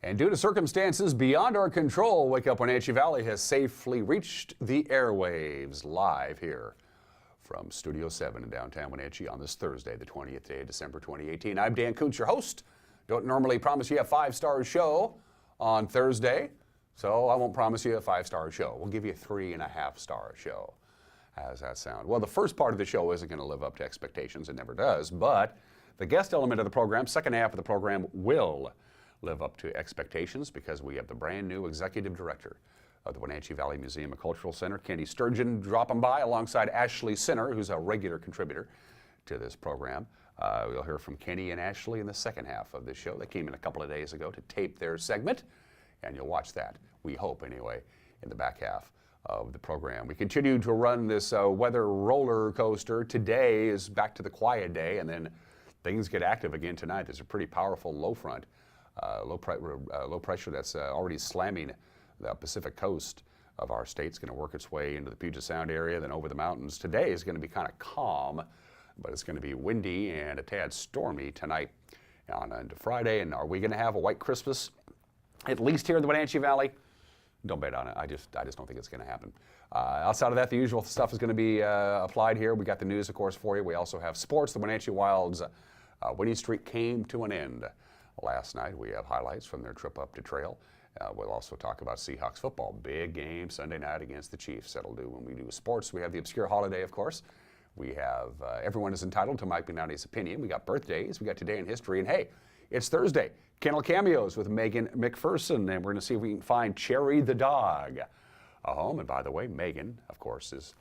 And due to circumstances beyond our control, Wake Up Wenatchee Valley has safely reached the airwaves live here from Studio 7 in downtown Wenatchee on this Thursday, the 20th day of December 2018. I'm Dan Kuntz, your host. Don't normally promise you a five-star show on Thursday, so I won't promise you a five-star show. We'll give you a 3.5-star show. How's that sound? Well, the first part of the show isn't going to live up to expectations. It never does. But the guest element of the program, second half of the program, will live up to expectations because we have the brand new executive director of the Wenatchee Valley Museum and Cultural Center, Keni Sturgeon, dropping by alongside Ashley Sinner, who's a regular contributor to this program. We'll hear from Keni and Ashley in the second half of this show. They came in a couple of days ago to tape their segment, and you'll watch that, we hope anyway, in the back half of the program. We continue to run this weather roller coaster. Today is back to the quiet day, and then things get active again tonight. There's a pretty powerful low front. Low pressure that's already slamming the Pacific coast of our state. It's going to work its way into the Puget Sound area, then over the mountains. Today is going to be kind of calm, but it's going to be windy and a tad stormy tonight on into Friday. And are we going to have a white Christmas, at least here in the Wenatchee Valley? Don't bet on it. I just don't think it's going to happen. Outside of that, the usual stuff is going to be applied here. We got the news, of course, for you. We also have sports. The Wenatchee Wild's winning streak came to an end last night. We have highlights from their trip up to Trail. We'll also talk about Seahawks football. Big game Sunday night against the Chiefs. That'll do when we do sports. We have the obscure holiday, of course. We have everyone is entitled to Mike Benotti's opinion. We got birthdays. We got Today in History. And hey, it's Thursday. Kennel Cameos with Megan McPherson. And we're going to see if we can find Cherry the dog a home. And by the way, Megan, of course, is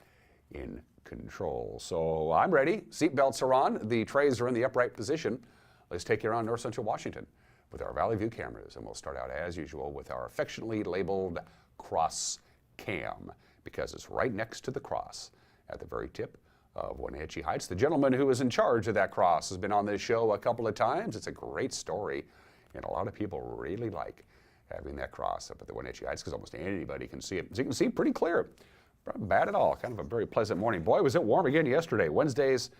in control. So I'm ready. Seatbelts are on. The trays are in the upright position. Let's take you around North Central Washington with our Valley View cameras. And we'll start out as usual with our affectionately labeled cross cam because it's right next to the cross at the very tip of Wenatchee Heights. The gentleman who is in charge of that cross has been on this show a couple of times. It's a great story, and a lot of people really like having that cross up at the Wenatchee Heights because almost anybody can see it. As you can see, pretty clear. Not bad at all. Kind of a very pleasant morning. Boy, was it warm again yesterday. Wednesday's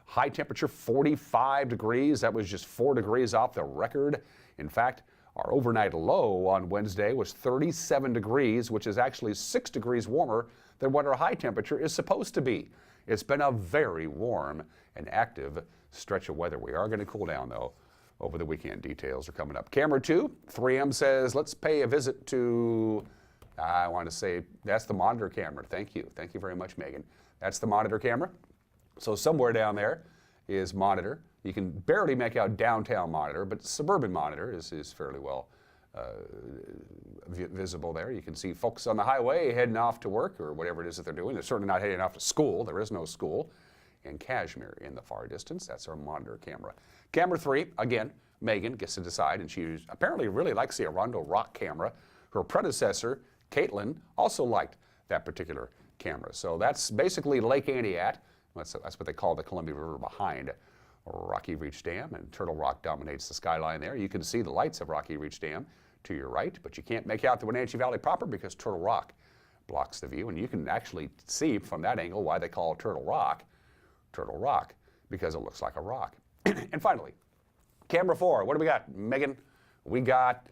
high temperature, 45 degrees. That was just 4 degrees off the record. In fact, our overnight low on Wednesday was 37 degrees, which is actually 6 degrees warmer than what our high temperature is supposed to be. It's been a very warm and active stretch of weather. We are going to cool down, though, over the weekend. Details are coming up. Camera 2, 3M says, let's pay a visit to, I want to say, that's the monitor camera. Thank you. Thank you very much, Megan. That's the monitor camera. So somewhere down there is monitor. You can barely make out downtown monitor, but suburban monitor is fairly well visible there. You can see folks on the highway heading off to work or whatever it is that they're doing. They're certainly not heading off to school. There is no school. And Kashmir in the far distance. That's our monitor camera. Camera 3, again, Megan gets to decide, and she apparently really likes the Arundel Rock camera. Her predecessor, Caitlin, also liked that particular camera. So that's basically Lake Antioch. That's what they call the Columbia River behind Rocky Reach Dam, and Turtle Rock dominates the skyline there. You can see the lights of Rocky Reach Dam to your right, but you can't make out the Wenatchee Valley proper because Turtle Rock blocks the view, and you can actually see from that angle why they call Turtle Rock, because it looks like a rock. And finally, camera 4, what do we got, Megan? We got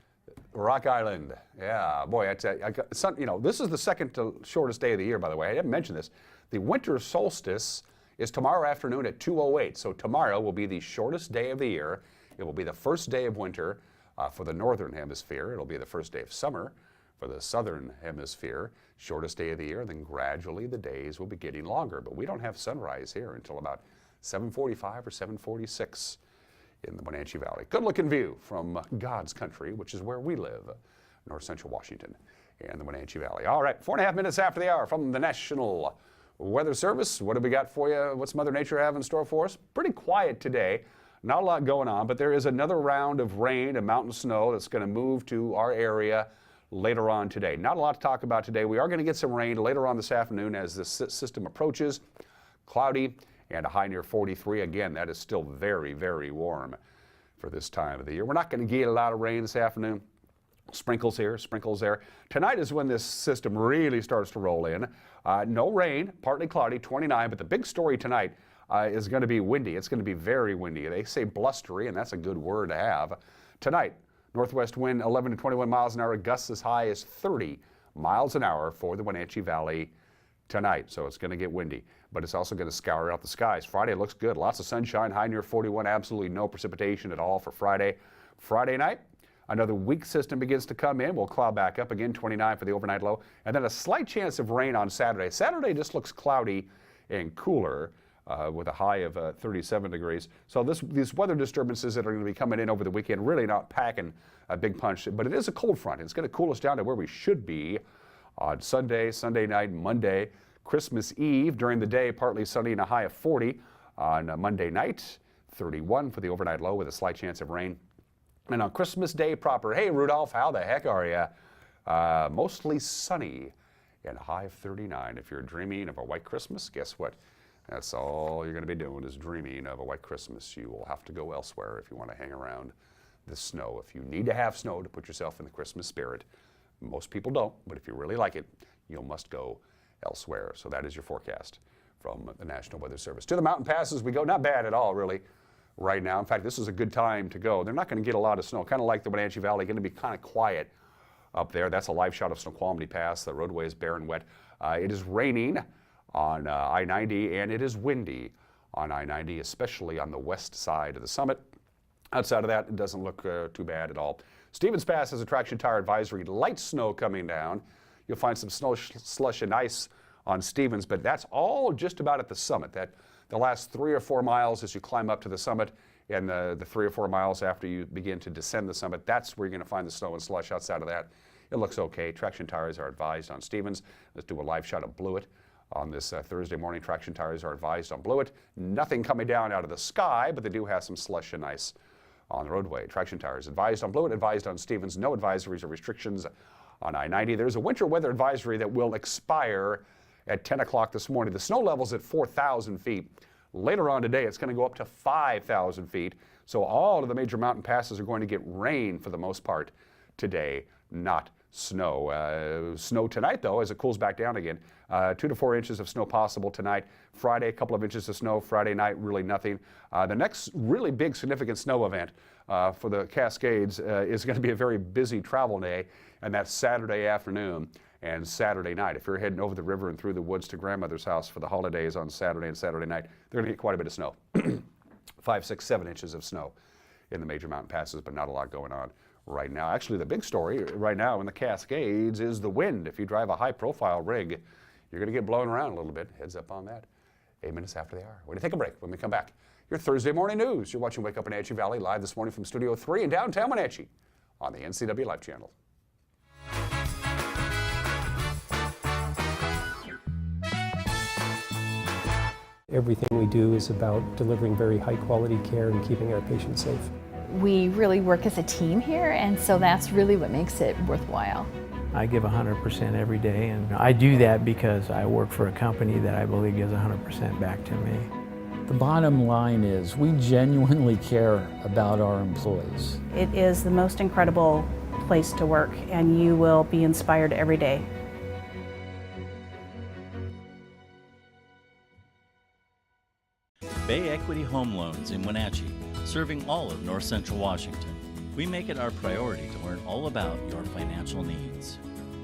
Rock Island. Yeah, boy, this is the second to shortest day of the year, by the way. I didn't mention this. The winter solstice is tomorrow afternoon at 2:08. So tomorrow will be the shortest day of the year. It will be the first day of winter for the northern hemisphere. It'll be the first day of summer for the southern hemisphere. Shortest day of the year. Then gradually the days will be getting longer. But we don't have sunrise here until about 7:45 or 7:46 in the Wenatchee Valley. Good looking view from God's country, which is where we live, North Central Washington and the Wenatchee Valley. All right, 4.5 minutes after the hour from the National Weather Service. What have we got for you? What's Mother Nature have in store for us? Pretty quiet today. Not a lot going on, but there is another round of rain and mountain snow that's going to move to our area later on today. Not a lot to talk about today. We are going to get some rain later on this afternoon as the system approaches. Cloudy and a high near 43. Again, that is still very, very warm for this time of the year. We're not going to get a lot of rain this afternoon. Sprinkles here, sprinkles there. Tonight is when this system really starts to roll in. No rain, partly cloudy, 29, but the big story tonight is going to be windy. It's going to be very windy. They say blustery, and that's a good word to have. Tonight, Northwest wind 11 to 21 miles an hour, gusts as high as 30 miles an hour for the Wenatchee Valley tonight. So it's going to get windy, but it's also going to scour out the skies. Friday looks good. Lots of sunshine, high near 41. Absolutely no precipitation at all for Friday. Friday night, another weak system begins to come in. We'll cloud back up again, 29 for the overnight low. And then a slight chance of rain on Saturday. Saturday just looks cloudy and cooler with a high of 37 degrees. So these weather disturbances that are going to be coming in over the weekend really not packing a big punch. But it is a cold front. It's going to cool us down to where we should be on Sunday, Sunday night, Monday, Christmas Eve during the day, partly sunny and a high of 40. On Monday night, 31 for the overnight low with a slight chance of rain. And on Christmas Day proper, hey Rudolph, how the heck are you? Mostly sunny and a high of 39. If you're dreaming of a white Christmas, guess what? That's all you're going to be doing is dreaming of a white Christmas. You will have to go elsewhere if you want to hang around the snow. If you need to have snow to put yourself in the Christmas spirit, most people don't, but if you really like it, you must go elsewhere. So that is your forecast from the National Weather Service. To the mountain passes we go. Not bad at all, really, right now. In fact, this is a good time to go. They're not going to get a lot of snow, kind of like the Wenatchee Valley, going to be kind of quiet up there. That's a live shot of Snoqualmie Pass. The roadway is bare and wet. It is raining on I-90, and it is windy on I-90, especially on the west side of the summit. Outside of that, it doesn't look too bad at all. Stevens Pass has a traction tire advisory. Light snow coming down. You'll find some snow, slush, and ice on Stevens, but that's all just about at the summit. The last 3 or 4 miles as you climb up to the summit, and the 3 or 4 miles after you begin to descend the summit, that's where you're going to find the snow and slush. Outside of that, it looks okay. Traction tires are advised on Stevens. Let's do a live shot of Blewett. On this Thursday morning, traction tires are advised on Blewett. Nothing coming down out of the sky, but they do have some slush and ice on the roadway. Traction tires advised on Blewett, advised on Stevens. No advisories or restrictions on I-90. There's a winter weather advisory that will expire at 10 o'clock this morning. The snow level's at 4,000 feet. Later on today, it's going to go up to 5,000 feet. So all of the major mountain passes are going to get rain for the most part today, not snow. Snow tonight, though, as it cools back down again. 2 to 4 inches of snow possible tonight. Friday, a couple of inches of snow. Friday night, really nothing. The next really big significant snow event for the Cascades is going to be a very busy travel day, and that's Saturday afternoon and Saturday night. If you're heading over the river and through the woods to grandmother's house for the holidays on Saturday and Saturday night, they're going to get quite a bit of snow. 5, 6, 7 inches of snow in the major mountain passes, but not a lot going on right now. Actually, the big story right now in the Cascades is the wind. If you drive a high-profile rig, you're going to get blown around a little bit. Heads up on that. 8 minutes after the hour. We're going to take a break. When we come back, your Thursday morning news. You're watching Wake Up Wenatchee Valley live this morning from Studio 3 in downtown Wenatchee on the NCW Life Channel. Everything we do is about delivering very high-quality care and keeping our patients safe. We really work as a team here, and so that's really what makes it worthwhile. I give 100% every day, and I do that because I work for a company that I believe gives 100% back to me. The bottom line is we genuinely care about our employees. It is the most incredible place to work, and you will be inspired every day. Bay Equity Home Loans in Wenatchee, serving all of North Central Washington. We make it our priority to learn all about your financial needs.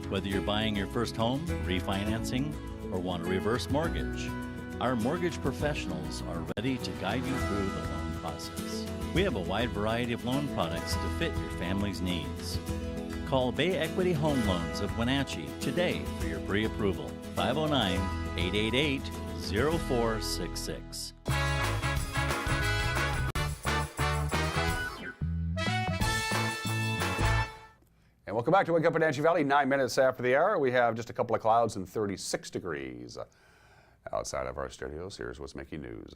Whether you're buying your first home, refinancing, or want a reverse mortgage, our mortgage professionals are ready to guide you through the loan process. We have a wide variety of loan products to fit your family's needs. Call Bay Equity Home Loans of Wenatchee today for your pre-approval. 509-888-0466. And welcome back to Wake Up Wenatchee Valley. 9 minutes after the hour, we have just a couple of clouds and 36 degrees outside of our studios. Here's what's making news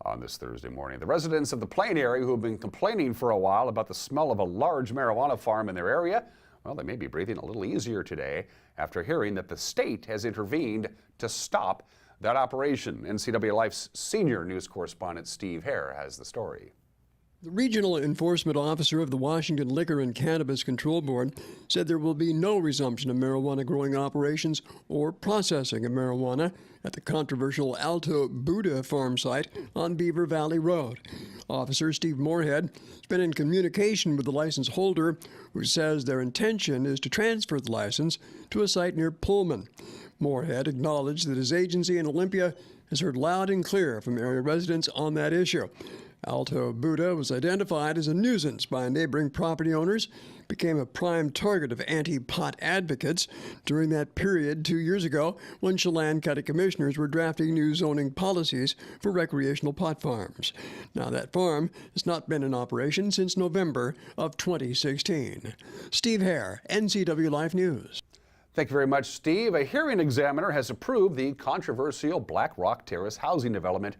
on this Thursday morning. The residents of the Plain area who have been complaining for a while about the smell of a large marijuana farm in their area, well, they may be breathing a little easier today after hearing that the state has intervened to stop that operation. NCW Life's senior news correspondent Steve Hare has the story. The regional enforcement officer of the Washington Liquor and Cannabis Control Board said there will be no resumption of marijuana growing operations or processing of marijuana at the controversial Alto Buddha farm site on Beaver Valley Road. Officer Steve Moorhead has been in communication with the license holder, who says their intention is to transfer the license to a site near Pullman. Moorhead acknowledged that his agency in Olympia has heard loud and clear from area residents on that issue. Alto Buddha was identified as a nuisance by neighboring property owners, became a prime target of anti-pot advocates during that period 2 years ago when Chelan County commissioners were drafting new zoning policies for recreational pot farms. Now that farm has not been in operation since November of 2016. Steve Hare, NCW Life News. Thank you very much, Steve. A hearing examiner has approved the controversial Black Rock Terrace housing development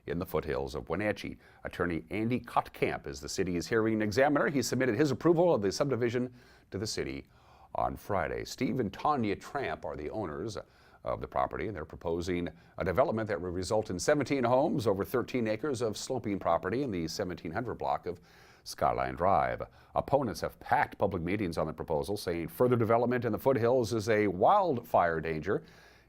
in the foothills of Wenatchee. Attorney Andy Kottkamp is the city's hearing examiner. He submitted his approval of the subdivision to the city on Friday. Steve and Tanya Tramp are the owners of the property, and they're proposing a development that will result in 17 homes over 13 acres of sloping property in the 1700 block of Skyline Drive. Opponents have packed public meetings on the proposal, saying further development in the foothills is a wildfire danger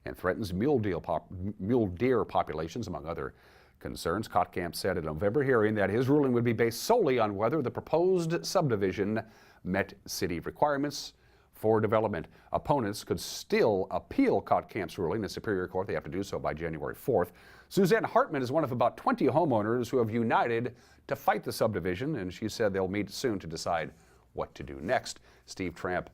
and threatens mule deer populations, among other concerns. Kottkamp said at a November hearing that his ruling would be based solely on whether the proposed subdivision met city requirements for development. Opponents could still appeal Kottkamp's ruling in Superior Court. They have to do so by January 4th. Suzanne Hartman is one of about 20 homeowners who have united to fight the subdivision, and she said they'll meet soon to decide what to do next. Steve Tramp,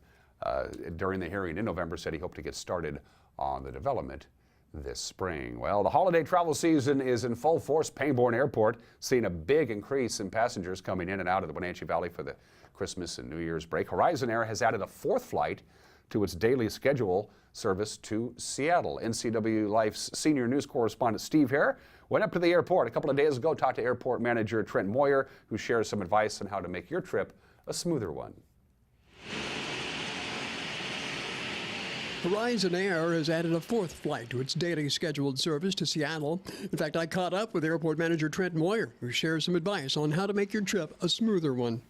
during the hearing in November, said he hoped to get started on the development this spring. Well, the holiday travel season is in full force. Pangbourne Airport seeing a big increase in passengers coming in and out of the Wenatchee Valley for the Christmas and New Year's break. Horizon Air has added a fourth flight to its daily schedule service to Seattle. NCW Life's senior news correspondent Steve Hare went up to the airport a couple of days ago, talked to airport manager Trent Moyer, who shares some advice on how to make your trip a smoother one. Horizon Air has added a fourth flight to its daily scheduled service to Seattle. In fact, I caught up with airport manager Trent Moyer, who shares some advice on how to make your trip a smoother one.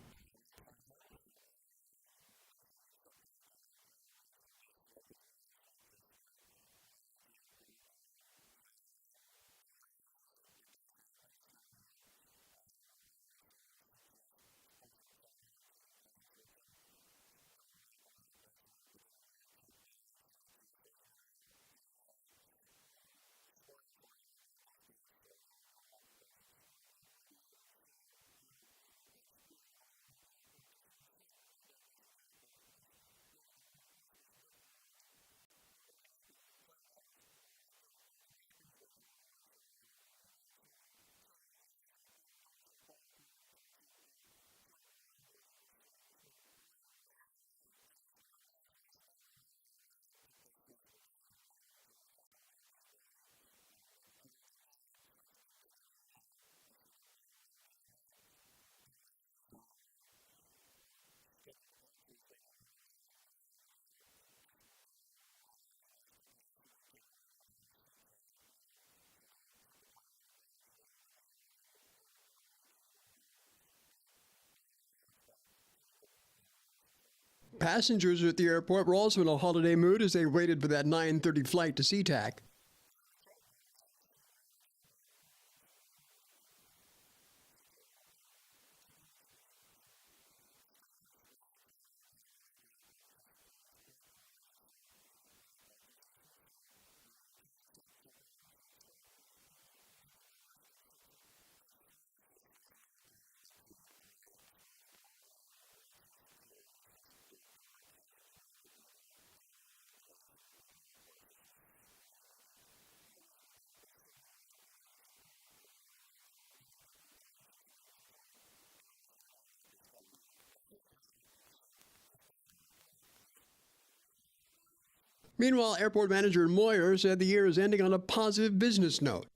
Passengers at the airport were also in a holiday mood as they waited for that 9:30 flight to SeaTac. Meanwhile, airport manager Moyer said the year is ending on a positive business note.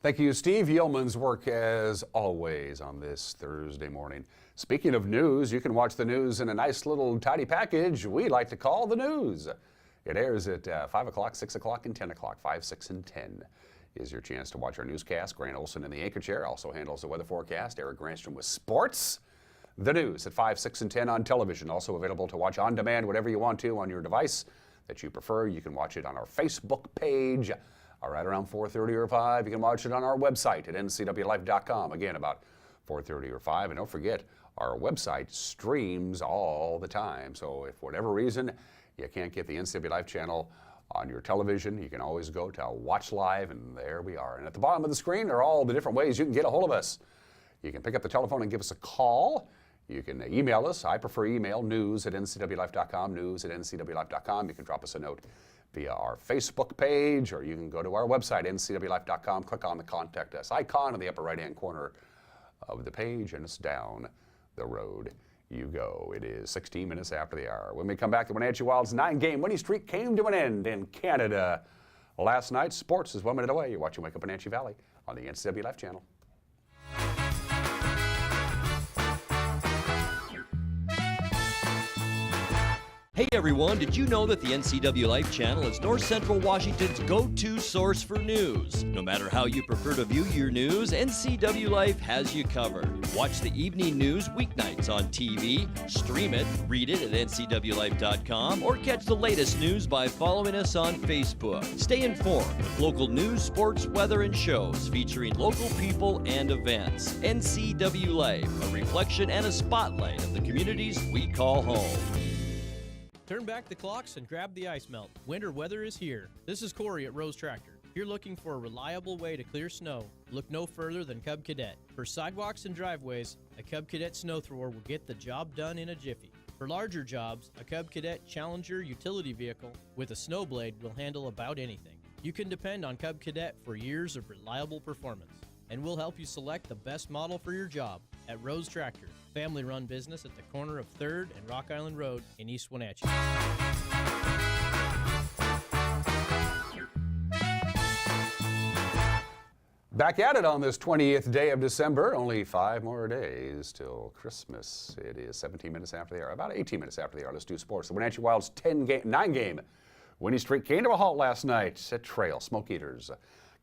Thank you, Steve. Yeoman's work as always on this Thursday morning. Speaking of news, you can watch the news in a nice little tidy package we like to call the news. It airs at 5 o'clock, 6 o'clock, and 10 o'clock. 5, 6, and 10 is your chance to watch our newscast. Grant Olson in the anchor chair also handles the weather forecast. Eric Granstrom with sports. The news at 5, 6, and 10 on television. Also available to watch on demand whatever you want to on your device that you prefer. You can watch it on our Facebook page. Right around 4:30 or 5. You can watch it on our website at ncwlife.com. Again, about 4:30 or 5. And don't forget, our website streams all the time. So if for whatever reason you can't get the NCW Life channel on your television, you can always go to Watch Live, and there we are. And at the bottom of the screen are all the different ways you can get a hold of us. You can pick up the telephone and give us a call. You can email us. I prefer email, news@ncwlife.com, news@ncwlife.com. You can drop us a note via our Facebook page, or you can go to our website, ncwlife.com, click on the Contact Us icon in the upper right-hand corner of the page, and it's down the road you go. It is 16 minutes after the hour. When we come back, the Wenatchee Wild's 9-game winning streak came to an end in Canada last night. Sports is 1 minute away. You're watching Wake Up Wenatchee Valley on the NCW Life channel. Hey everyone, did you know that the NCW Life channel is North Central Washington's go-to source for news? No matter how you prefer to view your news, NCW Life has you covered. Watch the evening news weeknights on TV, stream it, read it at ncwlife.com, or catch the latest news by following us on Facebook. Stay informed with local news, sports, weather, and shows featuring local people and events. NCW Life, a reflection and a spotlight of the communities we call home. Turn back the clocks and grab the ice melt. Winter weather is here. This is Corey at Rose Tractor. If you're looking for a reliable way to clear snow, look no further than Cub Cadet. For sidewalks and driveways, a Cub Cadet snow thrower will get the job done in a jiffy. For larger jobs, a Cub Cadet Challenger utility vehicle with a snow blade will handle about anything. You can depend on Cub Cadet for years of reliable performance, and we'll help you select the best model for your job at Rose Tractor, family-run business at the corner of 3rd and Rock Island Road in East Wenatchee. Back at it on this 20th day of December. Only 5 more days till Christmas. It is 17 minutes after the hour, about 18 minutes after the hour. Let's do sports. The Wenatchee Wild's 9-game winning streak came to a halt last night at Trail. Smoke Eaters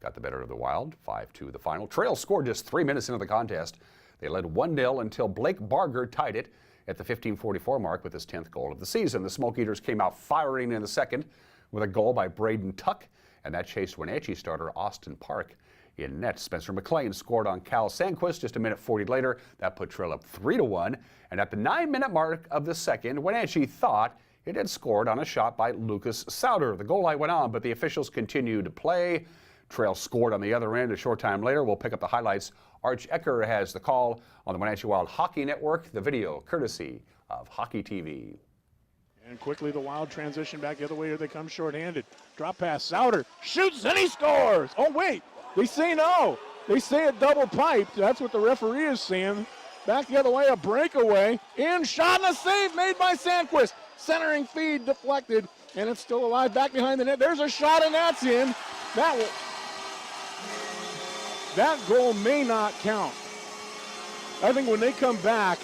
got the better of the Wild, 5-2 the final. Trail scored just 3 minutes into the contest. They led 1-0 until Blake Barger tied it at the 15:44 mark with his 10th goal of the season. The Smoke Eaters came out firing in the second with a goal by Braden Tuck, and that chased Wenatchee starter Austin Park in net. Spencer McLean scored on Cal Sanquist just a minute 40 later. That put Trail up 3-1. And at the 9-minute mark of the second, Wenatchee thought it had scored on a shot by Lucas Souter. The goal light went on, but the officials continued to play. Trail scored on the other end a short time later. We'll pick up the highlights. Arch Ecker has the call on the Wenatchee Wild Hockey Network. The video courtesy of Hockey TV. And quickly the Wild transition back the other way. Here they come shorthanded. Drop pass. Souter shoots and he scores. Oh, wait. They say no. They say a double pipe. That's what the referee is saying. Back the other way, a breakaway. In, shot, and a save made by Sanquist. Centering feed deflected, and it's still alive back behind the net. There's a shot, and that's in. That goal may not count. I think when they come back,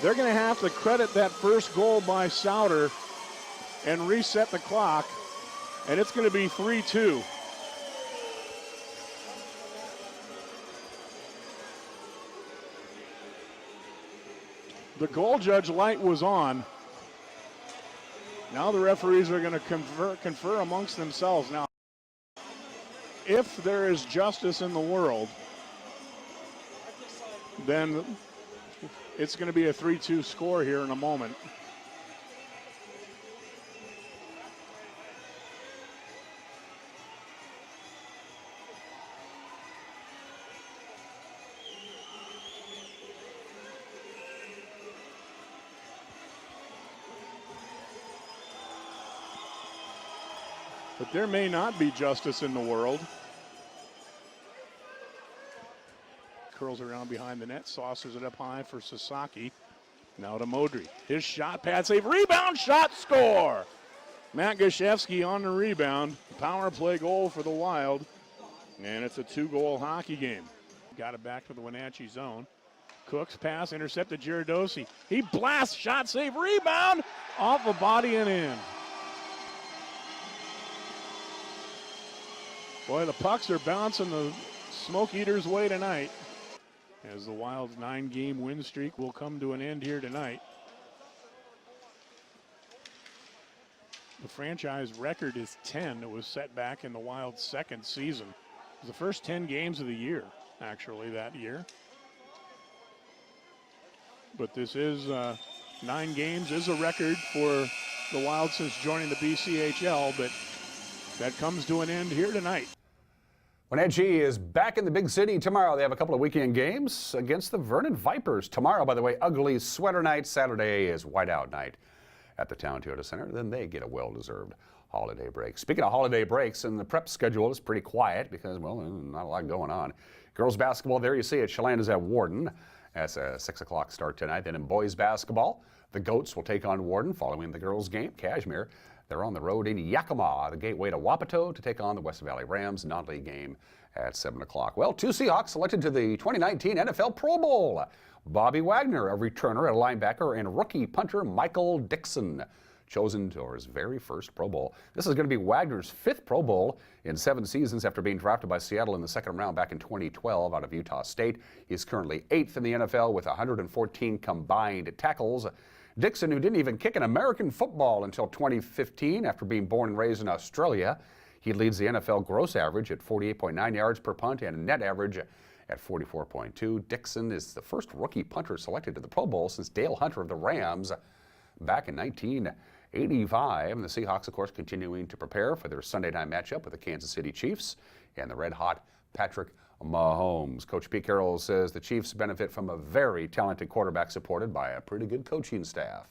they're going to have to credit that first goal by Souter and reset the clock, and it's going to be 3-2. The goal judge light was on. Now the referees are going to confer amongst themselves. Now, if there is justice in the world, then it's going to be a 3-2 score here in a moment. But there may not be justice in the world. Curls around behind the net, saucers it up high for Sasaki. Now to Modry. His shot, pad save, rebound, shot, score! Matt Gashevsky on the rebound. Power play goal for the Wild. And it's a 2-goal hockey game. Got it back to the Wenatchee zone. Cook's pass intercepted Giardosi. He blasts, shot save, rebound, off the body and in. Boy, the pucks are bouncing the Smoke Eaters' way tonight, as the Wild's 9-game win streak will come to an end here tonight. The franchise record is 10. It was set back in the Wild's second season. It was the first 10 games of the year, actually, that year. But this is 9 games is a record for the Wild since joining the BCHL, but that comes to an end here tonight. Wenatchee is back in the big city tomorrow. They have a couple of weekend games against the Vernon Vipers. Tomorrow, by the way, ugly sweater night. Saturday is whiteout night at the Town Toyota Center. Then they get a well-deserved holiday break. Speaking of holiday breaks, and the prep schedule is pretty quiet because, well, not a lot going on. Girls basketball, there you see it. Chelan is at Warden. That's a 6 o'clock start tonight. Then in boys basketball, the Goats will take on Warden following the girls' game. Cashmere, they're on the road in Yakima, the gateway to Wapato, to take on the West Valley Rams. Non-league game at 7 o'clock. Well, 2 Seahawks selected to the 2019 NFL Pro Bowl. Bobby Wagner, a returner, a linebacker, and rookie punter Michael Dixon, chosen for his very first Pro Bowl. This is going to be Wagner's 5th Pro Bowl in 7 seasons after being drafted by Seattle in the 2nd round back in 2012 out of Utah State. He's currently 8th in the NFL with 114 combined tackles. Dixon, who didn't even kick an American football until 2015 after being born and raised in Australia, he leads the NFL gross average at 48.9 yards per punt and a net average at 44.2. Dixon is the first rookie punter selected to the Pro Bowl since Dale Hunter of the Rams back in 1985. And the Seahawks, of course, continuing to prepare for their Sunday night matchup with the Kansas City Chiefs and the red-hot Patrick Mahomes. Coach Pete Carroll says the Chiefs benefit from a very talented quarterback supported by a pretty good coaching staff.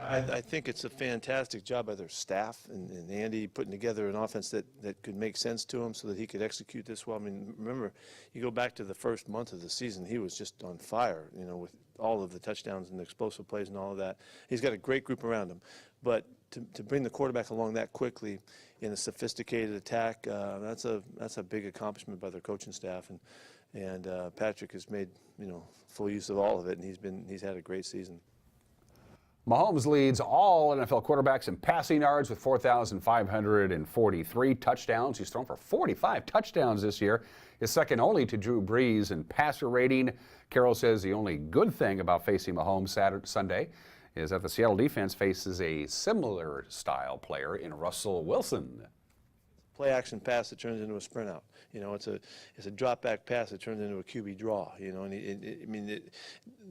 I think it's a fantastic job by their staff and Andy putting together an offense that could make sense to him so that he could execute this well. I mean, remember, you go back to the first month of the season, he was just on fire, you know, with all of the touchdowns and the explosive plays and all of that. He's got a great group around him. But to bring the quarterback along that quickly in a sophisticated attack, that's a big accomplishment by their coaching staff. And Patrick has made, you know, full use of all of it, and he's had a great season. Mahomes leads all NFL quarterbacks in passing yards with 4,543 touchdowns. He's thrown for 45 touchdowns this year. Is second only to Drew Brees in passer rating. Carroll says the only good thing about facing Mahomes Sunday is that the Seattle defense faces a similar style player in Russell Wilson. Play action pass that turns into a sprint out. You know, it's a drop back pass that turns into a QB draw. You know, and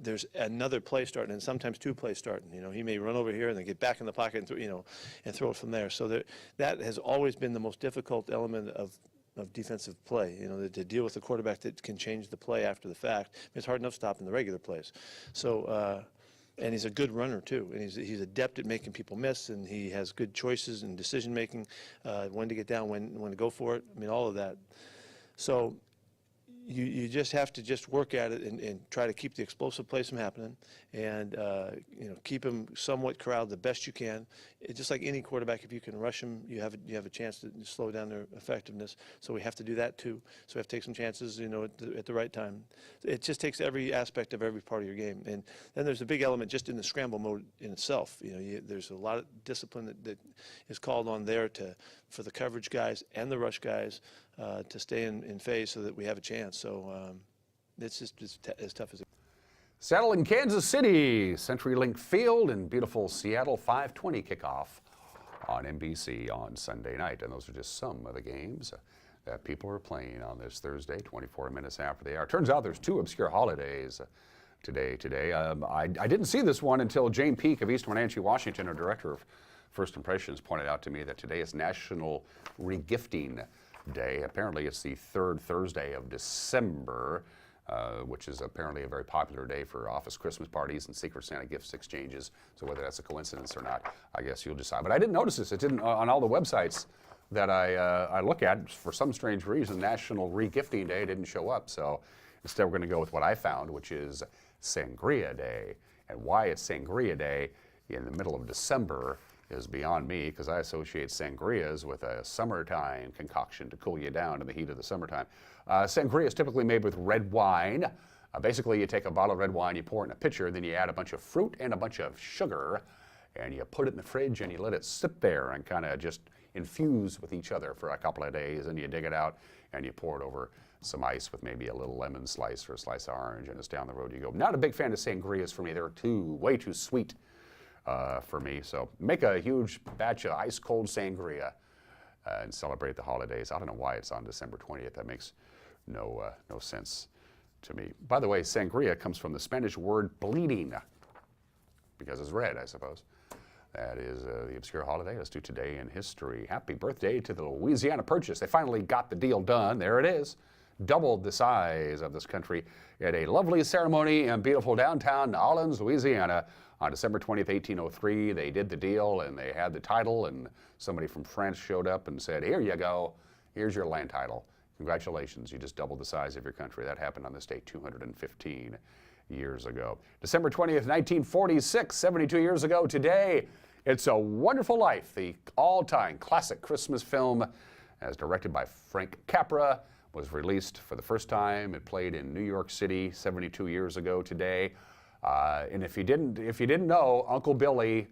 there's another play starting, and sometimes 2 plays starting. You know, he may run over here and then get back in the pocket and throw it from there. So that has always been the most difficult element of defensive play. You know, to deal with the quarterback that can change the play after the fact. It's hard enough stopping the regular plays. So. And he's a good runner too, and he's adept at making people miss, and he has good choices and decision making, when to get down, when to go for it. I mean, all of that. So you just have to just work at it and try to keep the explosive plays from happening, and you know, keep him somewhat corralled the best you can. Just like any quarterback, if you can rush him, you have a chance to slow down their effectiveness. So we have to do that too. So we have to take some chances, you know, at the right time. It just takes every aspect of every part of your game. And then there's a big element just in the scramble mode in itself. You know, there's a lot of discipline that is called on there for the coverage guys and the rush guys to stay in phase so that we have a chance. So it's just as tough as it. Seattle and Kansas City, CenturyLink Field in beautiful Seattle, 5:20 kickoff on NBC on Sunday night. And those are just some of the games that people are playing on this Thursday, 24 minutes after the hour. Turns out there's 2 obscure holidays today. I didn't see this one until Jane Peak of East Wenatchee, Washington, our director of First Impressions, pointed out to me that today is National Regifting Day. Apparently it's the 3rd Thursday of December. Which is apparently a very popular day for office Christmas parties and Secret Santa gifts exchanges. So whether that's a coincidence or not, I guess you'll decide. But I didn't notice this. It didn't on all the websites that I look at. For some strange reason, National Regifting Day didn't show up. So instead, we're going to go with what I found, which is Sangria Day. And why it's Sangria Day in the middle of December is beyond me because I associate sangrias with a summertime concoction to cool you down in the heat of the summertime. Sangria is typically made with red wine. Basically, you take a bottle of red wine, you pour it in a pitcher, then you add a bunch of fruit and a bunch of sugar, and you put it in the fridge and you let it sit there and kind of just infuse with each other for a couple of days, and you dig it out and you pour it over some ice with maybe a little lemon slice or a slice of orange, and it's down the road you go. Not a big fan of sangrias for me. They're way too sweet for me. So make a huge batch of ice cold sangria and celebrate the holidays. I don't know why it's on December 20th. That makes no sense to me. By the way, sangria comes from the Spanish word bleeding, because it's red, I suppose. That is the obscure holiday. Let's do today in history. Happy birthday to the Louisiana Purchase. They finally got the deal done. There it is. Doubled the size of this country at a lovely ceremony in beautiful downtown New Orleans, Louisiana on December 20th, 1803. They did the deal and they had the title, and somebody from France showed up and said, here you go, here's your land title. Congratulations, you just doubled the size of your country. That happened on this date 215 years ago. December 20th, 1946, 72 years ago today. It's a Wonderful Life, the all-time classic Christmas film, as directed by Frank Capra, was released for the first time. It played in New York City 72 years ago today. And if you didn't know, Uncle Billy,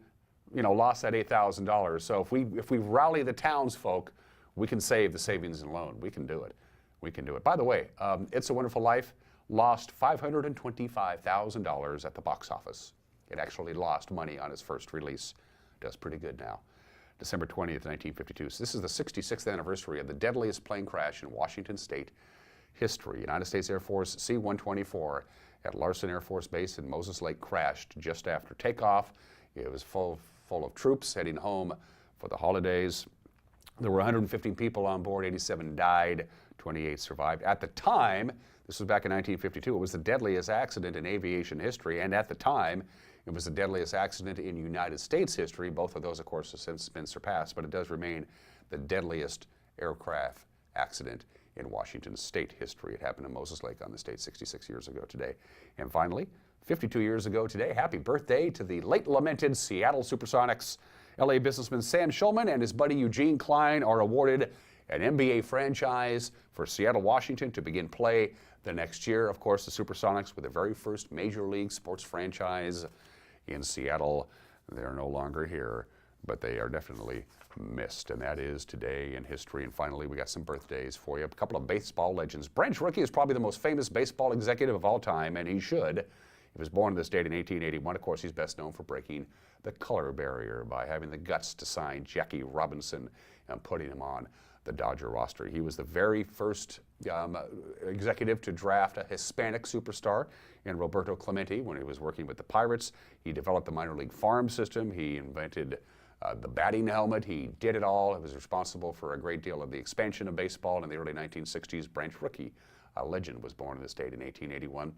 lost that $8,000. So if we rally the townsfolk, we can save the savings and loan. We can do it. We can do it. By the way, It's a Wonderful Life lost $525,000 at the box office. It actually lost money on its first release. Does pretty good now. December 20th, 1952. So this is the 66th anniversary of the deadliest plane crash in Washington State history. United States Air Force C-124 at Larson Air Force Base in Moses Lake crashed just after takeoff. It was full of troops heading home for the holidays. There were 115 people on board, 87 died, 28 survived. At the time, this was back in 1952, it was the deadliest accident in aviation history, and at the time, it was the deadliest accident in United States history. Both of those, of course, have since been surpassed, but it does remain the deadliest aircraft accident in Washington State history. It happened in Moses Lake on this date 66 years ago today. And finally, 52 years ago today, happy birthday to the late lamented Seattle Supersonics. LA businessman Sam Schulman and his buddy Eugene Klein are awarded an NBA franchise for Seattle, Washington to begin play the next year. Of course, the Supersonics were the very first major league sports franchise in Seattle. They're no longer here, but they are definitely missed. And that is today in history. And finally, we got some birthdays for you. A couple of baseball legends. Branch Rickey is probably the most famous baseball executive of all time, and he should. He was born on this date in 1881. Of course, he's best known for breaking the color barrier by having the guts to sign Jackie Robinson and putting him on the Dodger roster. He was the very first executive to draft a Hispanic superstar in Roberto Clemente when he was working with the Pirates. He developed the minor league farm system. He invented the batting helmet. He did it all. He was responsible for a great deal of the expansion of baseball in the early 1960s. Branch Rickey, a legend, was born on this date in 1881.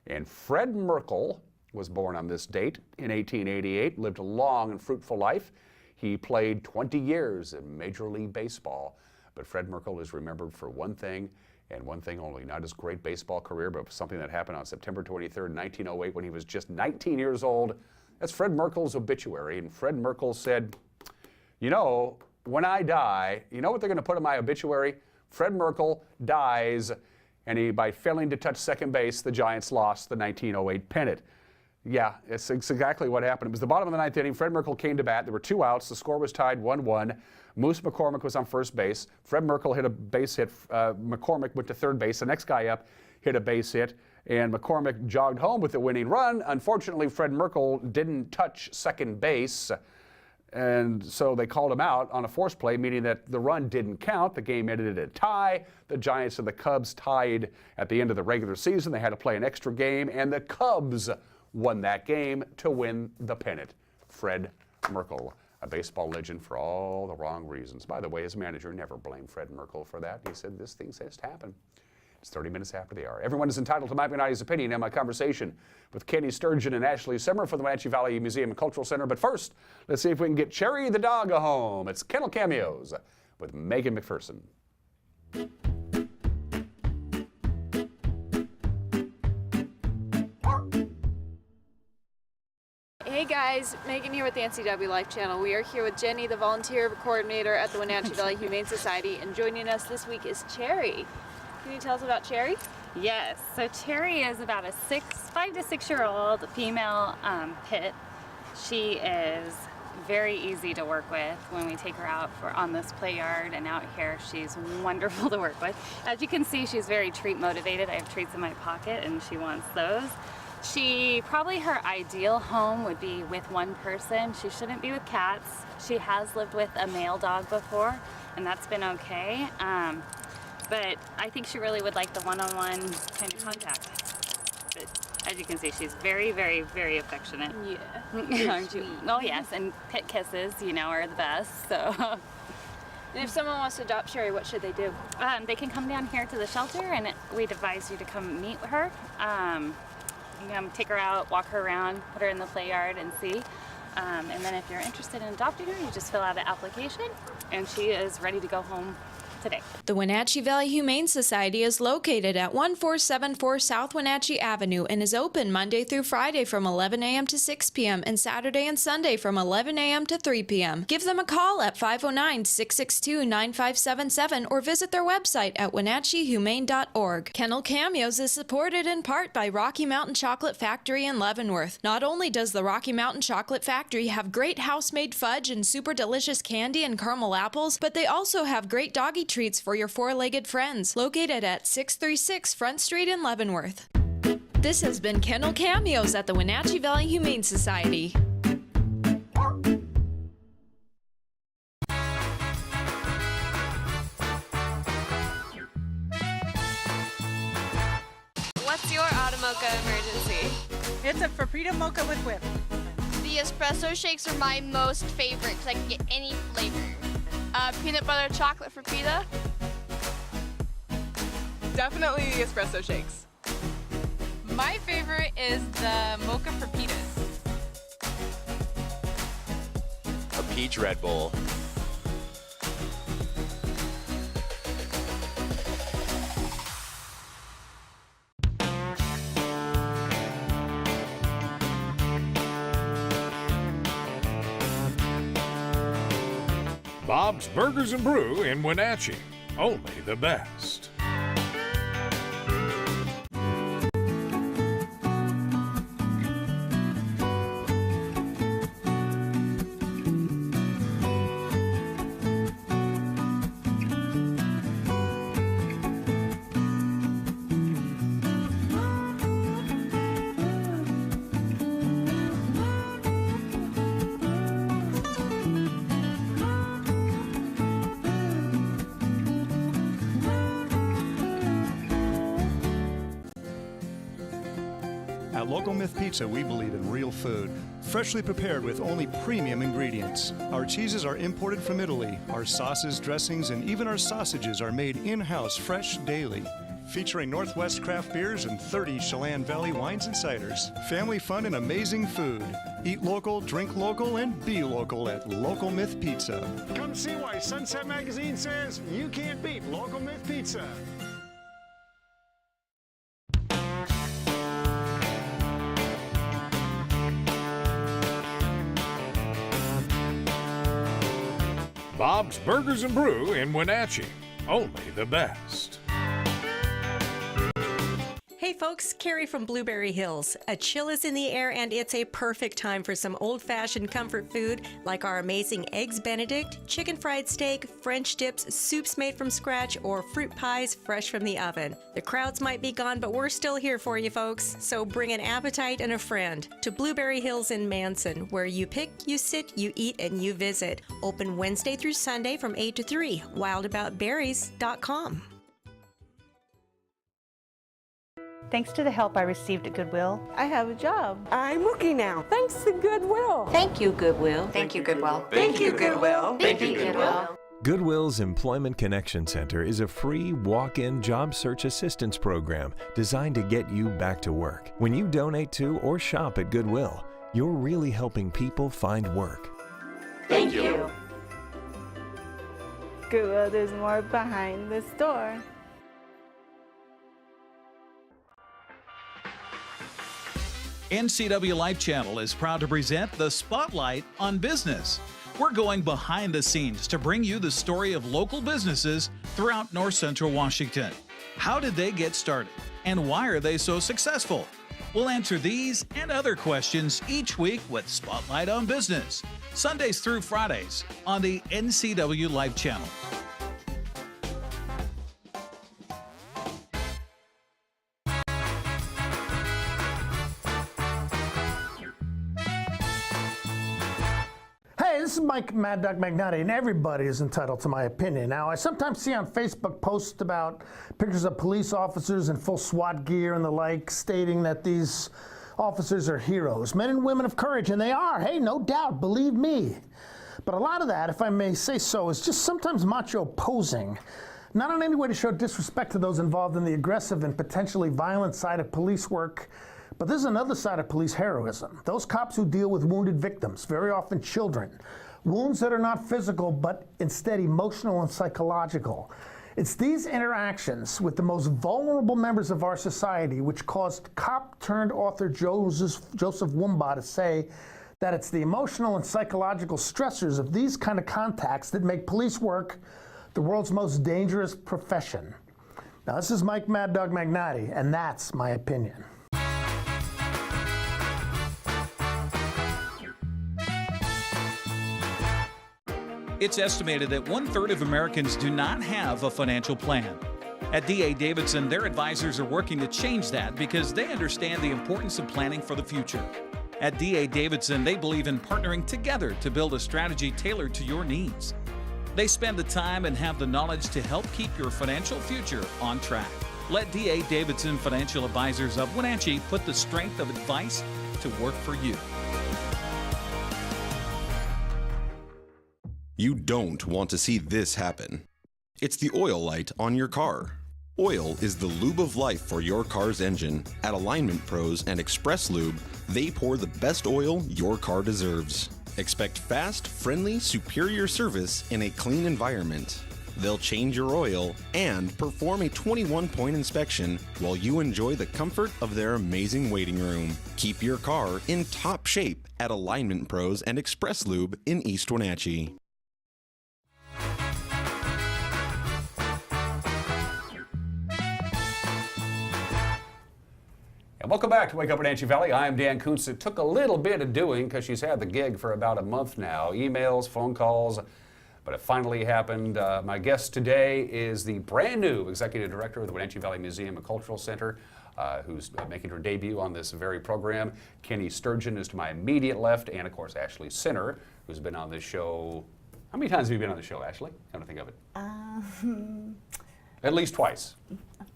And Fred Merkle was born on this date in 1888, lived a long and fruitful life. He played 20 years in Major League Baseball. But Fred Merkle is remembered for one thing, and one thing only, not his great baseball career, but something that happened on September 23rd, 1908, when he was just 19 years old. That's Fred Merkle's obituary. And Fred Merkle said, when I die, you know what they're going to put in my obituary? Fred Merkle dies, and by failing to touch second base, the Giants lost the 1908 pennant. Yeah, it's exactly what happened. It was the bottom of the ninth inning. Fred Merkle came to bat. There were 2 outs. The score was tied 1-1. Moose McCormick was on first base. Fred Merkle hit a base hit. McCormick went to third base. The next guy up hit a base hit, and McCormick jogged home with the winning run. Unfortunately, Fred Merkle didn't touch second base, and so they called him out on a force play, meaning that the run didn't count. The game ended at a tie. The Giants and the Cubs tied at the end of the regular season. They had to play an extra game, and the Cubs won that game to win the pennant. Fred Merkle, a baseball legend for all the wrong reasons. By the way, his manager never blamed Fred Merkle for that. He said, this thing just happened. It's 30 minutes after the hour. Everyone is entitled to Mike Minotti's opinion and my conversation with Keni, Sturgeon, and Ashley Simmer from the Wenatchee Valley Museum and Cultural Center. But first, let's see if we can get Cherry the dog home. It's Kennel Cameos with Megan McPherson. Hey guys, Megan here with the NCW Life Channel. We are here with Jenny, the volunteer coordinator at the Wenatchee Valley Humane Society, and joining us this week is Cherry. Can you tell us about Cherry? Yes, so Cherry is about a 5 to 6 year old female pit. She is very easy to work with when we take her out on this play yard and out here. She's wonderful to work with. As you can see, she's very treat motivated. I have treats in my pocket and she wants those. Probably her ideal home would be with one person. She shouldn't be with cats. She has lived with a male dog before, and that's been okay. But I think she really would like the one-on-one kind of contact. But as you can see, she's very, very, very affectionate. Yeah. Aren't you? Oh yes, and pet kisses, are the best. So. And if someone wants to adopt Cherry, what should they do? They can come down here to the shelter, and we'd advise you to come meet with her. Take her out, walk her around, put her in the play yard and see. And then if you're interested in adopting her, you just fill out an application and she is ready to go home today. The Wenatchee Valley Humane Society is located at 1474 South Wenatchee Avenue and is open Monday through Friday from 11 a.m. to 6 p.m. and Saturday and Sunday from 11 a.m. to 3 p.m. Give them a call at 509-662-9577 or visit their website at wenatcheehumane.org. Kennel Cameos is supported in part by Rocky Mountain Chocolate Factory in Leavenworth. Not only does the Rocky Mountain Chocolate Factory have great house-made fudge and super delicious candy and caramel apples, but they also have great doggy treats for your four-legged friends, located at 636 Front Street in Leavenworth. This has been Kennel Cameos at the Wenatchee Valley Humane Society. What's your Automocha emergency? It's a Frappuccino mocha with whip. The espresso shakes are my most favorite because I can get any flavor. Peanut butter chocolate for pita. Definitely the espresso shakes. My favorite is the mocha for pitas. A peach Red Bull. Bob's Burgers and Brew in Wenatchee. Only the best. At Local Myth Pizza, we believe in real food, freshly prepared with only premium ingredients. Our cheeses are imported from Italy. Our sauces, dressings, and even our sausages are made in-house fresh daily. Featuring Northwest craft beers and 30 Chelan Valley wines and ciders. Family fun and amazing food. Eat local, drink local, and be local at Local Myth Pizza. Come see why Sunset Magazine says you can't beat Local Myth Pizza. Bob's Burgers and Brew in Wenatchee. Only the best. Hey folks, Carrie from Blueberry Hills. A chill is in the air and it's a perfect time for some old-fashioned comfort food like our amazing Eggs Benedict, chicken fried steak, French dips, soups made from scratch, or fruit pies fresh from the oven. The crowds might be gone, but we're still here for you folks, so bring an appetite and a friend to Blueberry Hills in Manson, where you pick, you sit, you eat, and you visit. Open Wednesday through Sunday from 8 to 3. wildaboutberries.com. Thanks to the help I received at Goodwill, I have a job. I'm working now. Thanks to Goodwill. Thank you, Goodwill. Thank you, Goodwill. Thank you, Goodwill. Thank you, Goodwill. Goodwill's Employment Connection Center is a free walk-in job search assistance program designed to get you back to work. When you donate to or shop at Goodwill, you're really helping people find work. Thank you. Goodwill, there's more behind the store. NCW Life Channel is proud to present the Spotlight on Business. We're going behind the scenes to bring you the story of local businesses throughout North Central Washington. How did they get started? And why are they so successful? We'll answer these and other questions each week with Spotlight on Business, Sundays through Fridays on the NCW Life Channel. Hey, this is Mike Mad Dog Magnotti, and everybody is entitled to my opinion. Now, I sometimes see on Facebook posts about pictures of police officers in full SWAT gear and the like, stating that these officers are heroes, men and women of courage, and they are. Hey, no doubt, believe me. But a lot of that, if I may say so, is just sometimes macho posing. Not in any way to show disrespect to those involved in the aggressive and potentially violent side of police work, but this is another side of police heroism. Those cops who deal with wounded victims, very often children. Wounds that are not physical, but instead emotional and psychological. It's these interactions with the most vulnerable members of our society which caused cop-turned-author Joseph Wumbaugh to say that it's the emotional and psychological stressors of these kind of contacts that make police work the world's most dangerous profession. Now, this is Mike Mad Dog Magnotti, and that's my opinion. It's estimated that 1/3 of Americans do not have a financial plan. At D.A. Davidson, their advisors are working to change that because they understand the importance of planning for the future. At D.A. Davidson, they believe in partnering together to build a strategy tailored to your needs. They spend the time and have the knowledge to help keep your financial future on track. Let D.A. Davidson Financial Advisors of Wenatchee put the strength of advice to work for you. You don't want to see this happen. It's the oil light on your car. Oil is the lube of life for your car's engine. At Alignment Pros and Express Lube, they pour the best oil your car deserves. Expect fast, friendly, superior service in a clean environment. They'll change your oil and perform a 21-point inspection while you enjoy the comfort of their amazing waiting room. Keep your car in top shape at Alignment Pros and Express Lube in East Wenatchee. And welcome back to Wake Up Wenatchee Valley. I'm Dan Kuntz. It took a little bit of doing because she's had the gig for about a month now. Emails, phone calls, but it finally happened. My guest today is the brand new Executive Director of the Wenatchee Valley Museum and Cultural Center, who's making her debut on this very program. Keni Sturgeon is to my immediate left, and of course Ashley Sinner, who's been on this show. How many times have you been on the show, Ashley? Come to think of it. At least twice.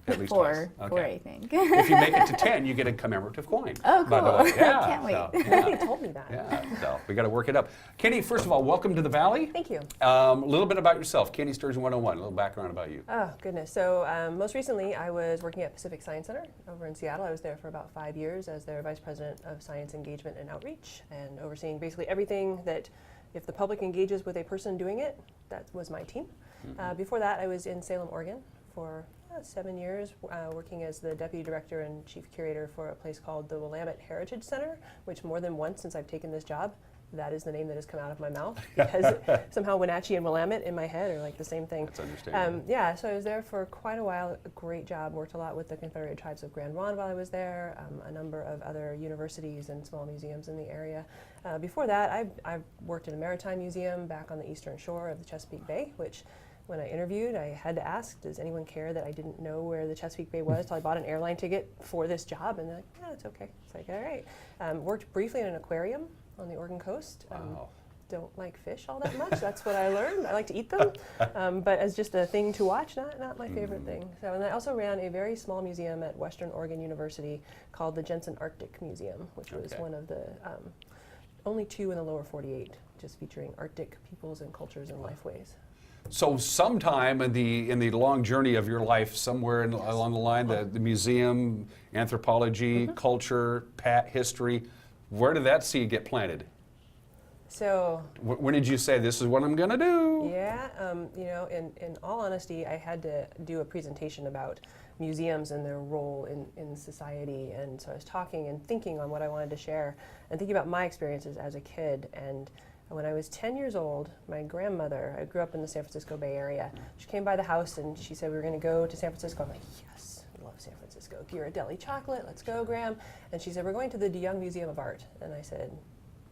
At least Four, twice. Okay. 4, I think. If you make it to 10, you get a commemorative coin. Oh, by the cool. way. Yeah, Can't wait. so, Nobody told me that. Yeah, so we got to work it up. Keni, first of all, welcome to the Valley. Thank you. A little bit about yourself. Keni Sturgeon 101, a little background about you. Oh, goodness. So most recently, I was working at Pacific Science Center over in Seattle. I was there for about 5 years as their Vice President of Science Engagement and Outreach, and overseeing basically everything that if the public engages with a person doing it, that was my team. Before that, I was in Salem, Oregon for 7 years, working as the Deputy Director and Chief Curator for a place called the Willamette Heritage Center, which more than once since I've taken this job, that is the name that has come out of my mouth, because somehow Wenatchee and Willamette in my head are like the same thing. That's understandable. Yeah, so I was there for quite a while, a great job, worked a lot with the Confederated Tribes of Grand Ronde while I was there, a number of other universities and small museums in the area. Before that, I've worked in a maritime museum back on the eastern shore of the Chesapeake Bay, which when I interviewed, I had to ask, does anyone care that I didn't know where the Chesapeake Bay was until I bought an airline ticket for this job? And they're like, yeah, it's okay. It's like, all right. Worked briefly in an aquarium on the Oregon coast. Wow. Don't like fish all that much. That's what I learned. I like to eat them, but as just a thing to watch, not my favorite thing. So, and I also ran a very small museum at Western Oregon University called the Jensen Arctic Museum, which was one of the only 2 in the lower 48, just featuring Arctic peoples and cultures and lifeways. So sometime in the long journey of your life, somewhere along the line, the museum, anthropology, culture, history, where did that seed get planted? So when did you say, this is what I'm going to do? Yeah, you know, in all honesty, I had to do a presentation about museums and their role in society. And so I was talking and thinking on what I wanted to share and thinking about my experiences as a kid. And when I was 10 years old, my grandmother, I grew up in the San Francisco Bay Area, she came by the house and she said, we were going to go to San Francisco. I'm like, yes, I love San Francisco. Ghirardelli chocolate, let's go, Gram. And she said, we're going to the DeYoung Museum of Art. And I said,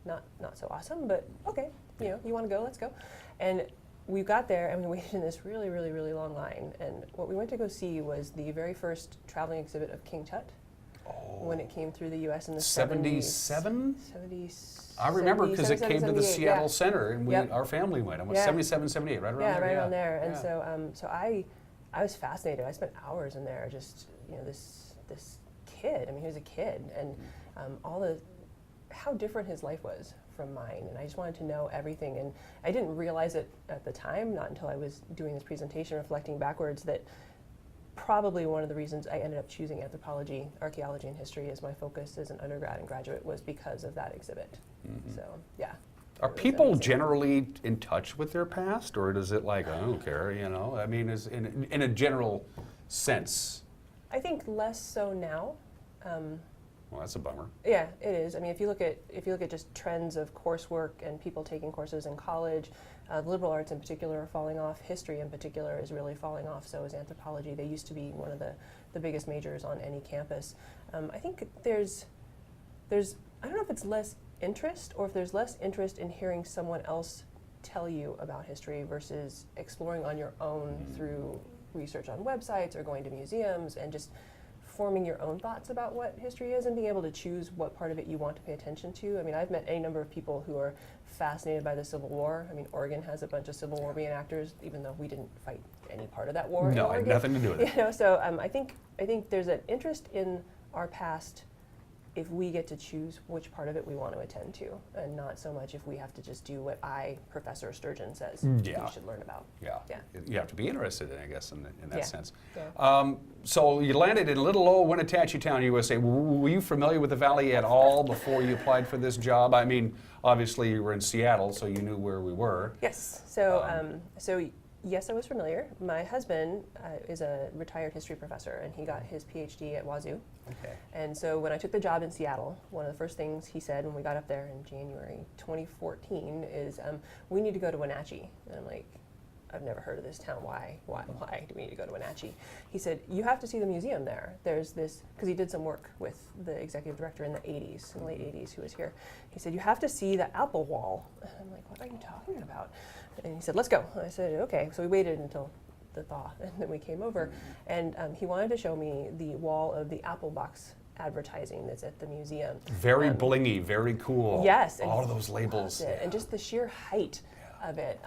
not so awesome, but okay, you want to go, let's go. And we got there and we waited in this really, really, really long line. And what we went to go see was the very first traveling exhibit of King Tut when it came through the U.S. in the 77? 70s. I remember because it came to the Seattle yeah. Center, and our family went. I went 77, 78, right around there. Yeah, right around there. And so I was fascinated. I spent hours in there, just this kid. I mean, he was a kid, and how different his life was from mine. And I just wanted to know everything. And I didn't realize it at the time, not until I was doing this presentation, reflecting backwards, that probably one of the reasons I ended up choosing anthropology, archaeology, and history as my focus as an undergrad and graduate was because of that exhibit. So, yeah. Are people generally in touch with their past, or is it like, I don't care, I mean, is in a general sense? I think less so now. Well, that's a bummer. Yeah, it is. I mean, if you look at just trends of coursework and people taking courses in college, the liberal arts in particular are falling off. History in particular is really falling off. So is anthropology. They used to be one of the biggest majors on any campus. I think there's I don't know if it's less interest or if there's less interest in hearing someone else tell you about history versus exploring on your own through research on websites or going to museums and just forming your own thoughts about what history is and being able to choose what part of it you want to pay attention to. I mean, I've met any number of people who are fascinated by the Civil War. I mean, Oregon has a bunch of Civil War reenactors, even though we didn't fight any part of that war. No, it had nothing to do with it. So I think there's an interest in our past if we get to choose which part of it we want to attend to, and not so much if we have to just do what Professor Sturgeon says we should learn about. Yeah. You have to be interested in, I guess, in that sense. Yeah. So you landed in little old Wenatchee town, USA. Were you familiar with the valley at all before you applied for this job? I mean, obviously you were in Seattle, so you knew where we were. Yes. So yes, I was familiar. My husband is a retired history professor, and he got his PhD at Wazoo. Okay. And so when I took the job in Seattle, one of the first things he said when we got up there in January 2014 is, we need to go to Wenatchee. And I'm like, I've never heard of this town. Why do we need to go to Wenatchee? He said, you have to see the museum there. There's this, because he did some work with the executive director in the 80s, in the late 80s, who was here. He said, you have to see the Apple Wall. And I'm like, what are you talking about? And he said, let's go. And I said, okay. So we waited until the thaw, and then we came over. And he wanted to show me the wall of the Apple Box advertising that's at the museum. Very blingy, very cool. Yes. All of those labels. And just the sheer height of it.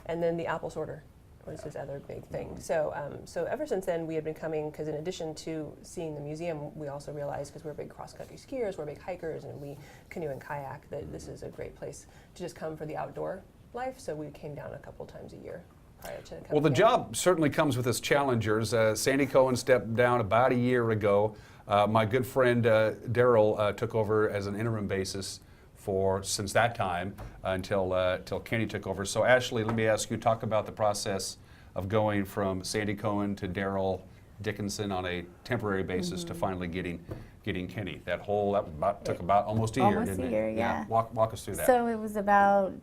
And then the apple sorter was his other big thing. So ever since then, we had been coming, because in addition to seeing the museum, we also realized, because we're big cross-country skiers, we're big hikers, and we canoe and kayak, that this is a great place to just come for the outdoor life. So we came down a couple times a year prior to coming. Well, the job certainly comes with its challengers. Sandy Cohen stepped down about a year ago. My good friend Daryl took over as an interim basis since that time until Keni took over. So Ashley, let me ask you, talk about the process of going from Sandy Cohen to Daryl Dickinson on a temporary basis to finally getting Keni. That took about almost a year, didn't it? Almost a year, yeah. Walk us through that. So it was about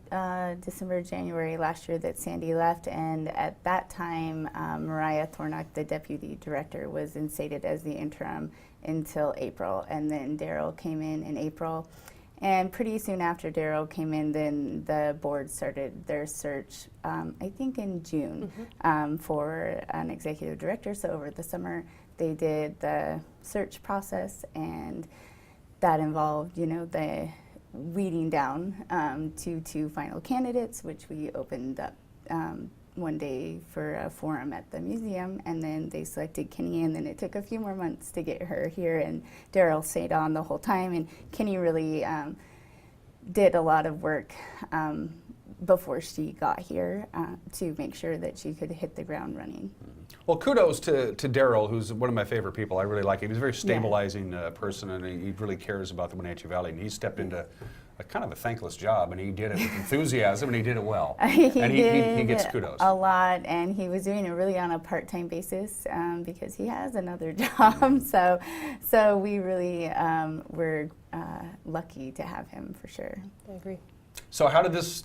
December, January last year that Sandy left, and at that time, Mariah Thornock, the deputy director, was instated as the interim until April, and then Daryl came in April. And pretty soon after Daryl came in, then the board started their search, I think in June, for an executive director. So over the summer, they did the search process, and that involved, the weeding down to 2 final candidates, which we opened up one day for a forum at the museum, and then they selected Keni, and then it took a few more months to get her here, and Daryl stayed on the whole time, and Keni really did a lot of work before she got here to make sure that she could hit the ground running. Well, kudos to Daryl, who's one of my favorite people. I really like him. He's a very stabilizing person, and he really cares about the Wenatchee Valley. And he stepped into a kind of a thankless job, and he did it with enthusiasm, and he did it well. He he gets kudos. A lot, and he was doing it really on a part-time basis because he has another job. So we really were lucky to have him for sure. I agree. So how did this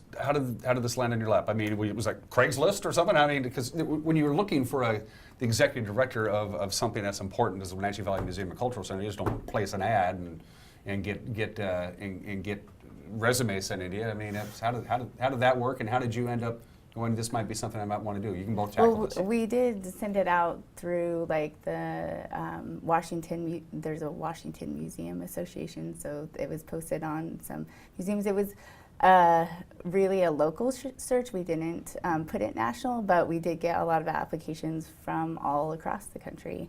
land in your lap? I mean, it was like Craigslist or something. I mean, because when you're looking for the executive director of something that's important as the Wenatchee Valley Museum and Cultural Center, you just don't place an ad and get resumes sent in to you. I mean, how did that work, and how did you end up going, this might be something I might want to do? You can both tackle this. We did send it out through like the Washington. There's a Washington Museum Association, so it was posted on some museums. It was really a local search. We didn't put it national, but we did get a lot of applications from all across the country.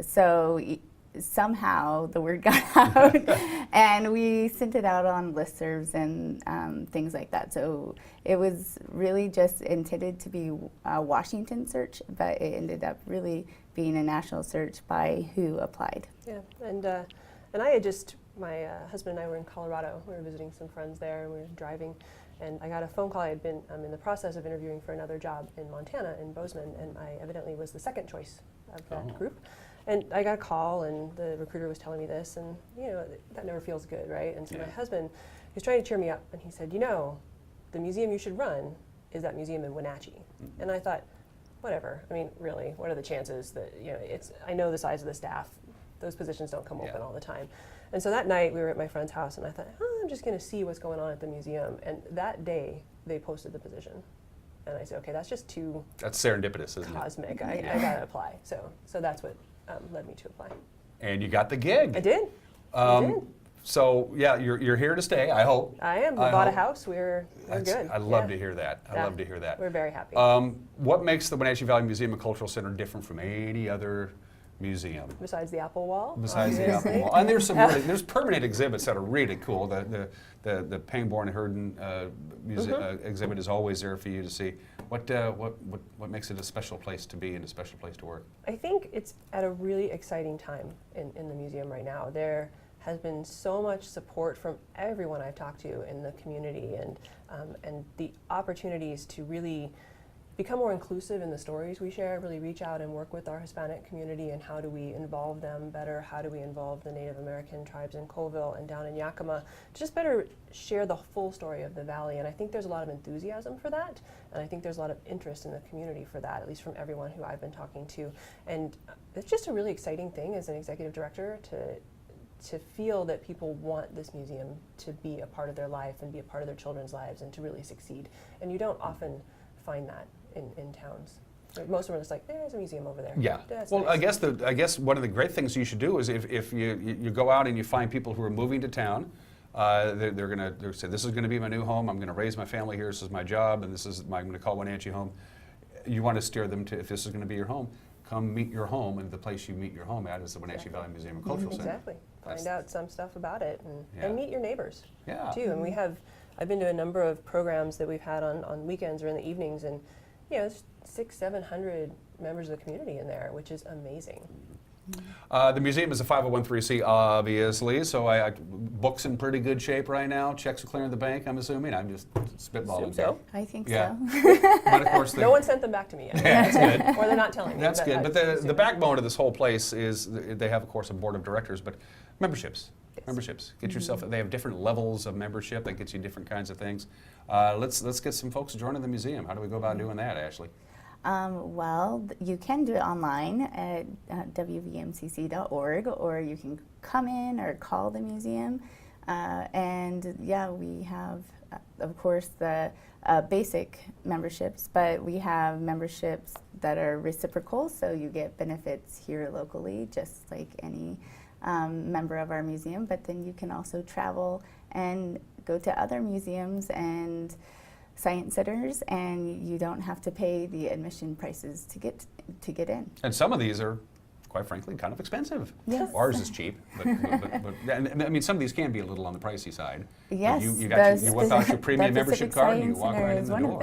So somehow the word got out, and we sent it out on listservs and things like that. So it was really just intended to be a Washington search, but it ended up really being a national search by who applied. Yeah, and I had just, my husband and I were in Colorado. We were visiting some friends there, and we were driving, and I got a phone call. I had been in the process of interviewing for another job in Montana, in Bozeman, and I evidently was the second choice of that group. And I got a call, and the recruiter was telling me this, and you know, that never feels good, right? And so my husband, he was trying to cheer me up, and he said, you know, the museum you should run is that museum in Wenatchee. And I thought, whatever. I mean, really, what are the chances that, you know, I know the size of the staff. Those positions don't come open all the time. And so that night we were at my friend's house, and I thought, I'm just going to see what's going on at the museum. And that day they posted the position, and I said, okay, that's just too. That's serendipitous, isn't cosmic. I got to apply. So that's what led me to apply. And you got the gig. I did. I did. So yeah, you're here to stay. I hope. I am. We bought a house. We're good. I love to hear that. I love to hear that. We're very happy. What makes the Wenatchee Valley Museum and Cultural Center different from any other museum? Besides the Apple Wall. Besides the Apple Wall, and there's some really, there's permanent exhibits that are really cool. The Pangborn Herden exhibit is always there for you to see. What makes it a special place to be and a special place to work? I think it's at a really exciting time in the museum right now. There has been so much support from everyone I've talked to in the community, and the opportunities to really become more inclusive in the stories we share, really reach out and work with our Hispanic community, and how do we involve them better, how do we involve the Native American tribes in Colville and down in Yakima, to just better share the full story of the valley. And I think there's a lot of enthusiasm for that, and I think there's a lot of interest in the community for that, at least from everyone who I've been talking to. And it's just a really exciting thing as an executive director to feel that people want this museum to be a part of their life and be a part of their children's lives and to really succeed. And you don't often find that in towns. Most of them are just like, there's a museum over there. Yeah. That's well, nice. I guess one of the great things you should do is if you go out and you find people who are moving to town, they're going to say, this is going to be my new home. I'm going to raise my family here. This is my job, and I'm going to call Wenatchee home. You want to steer them to, if this is going to be your home, come meet your home, and the place you meet your home at is the Wenatchee Valley Museum and Cultural Center. Exactly. Find out some stuff about it, and meet your neighbors too. And I've been to a number of programs that we've had on weekends or in the evenings, and there's 600-700 members of the community in there, which is amazing. The museum is a 501(c), obviously, so book's in pretty good shape right now. Checks are clearing the bank, I'm assuming. I'm just spitballing. So. I think so. But of course, no one sent them back to me yet. Yeah, that's good. Or they're not telling me. That's good. But the backbone of this whole place is they have, of course, a board of directors, but memberships. Yes. Memberships. Get yourself. They have different levels of membership that gets you different kinds of things. Let's get some folks joining the museum. How do we go about doing that, Ashley? Well, you can do it online at wvmcc.org, or you can come in or call the museum. And yeah, we have, of course, the basic memberships, but we have memberships that are reciprocal, so you get benefits here locally, just like any member of our museum. But then you can also travel and go to other museums and science centers, and you don't have to pay the admission prices to get in. And some of these are quite frankly, kind of expensive. Yes. Ours is cheap, but and, I mean, some of these can be a little on the pricey side. Yes. You whip out your premium membership card and you walk right in the door.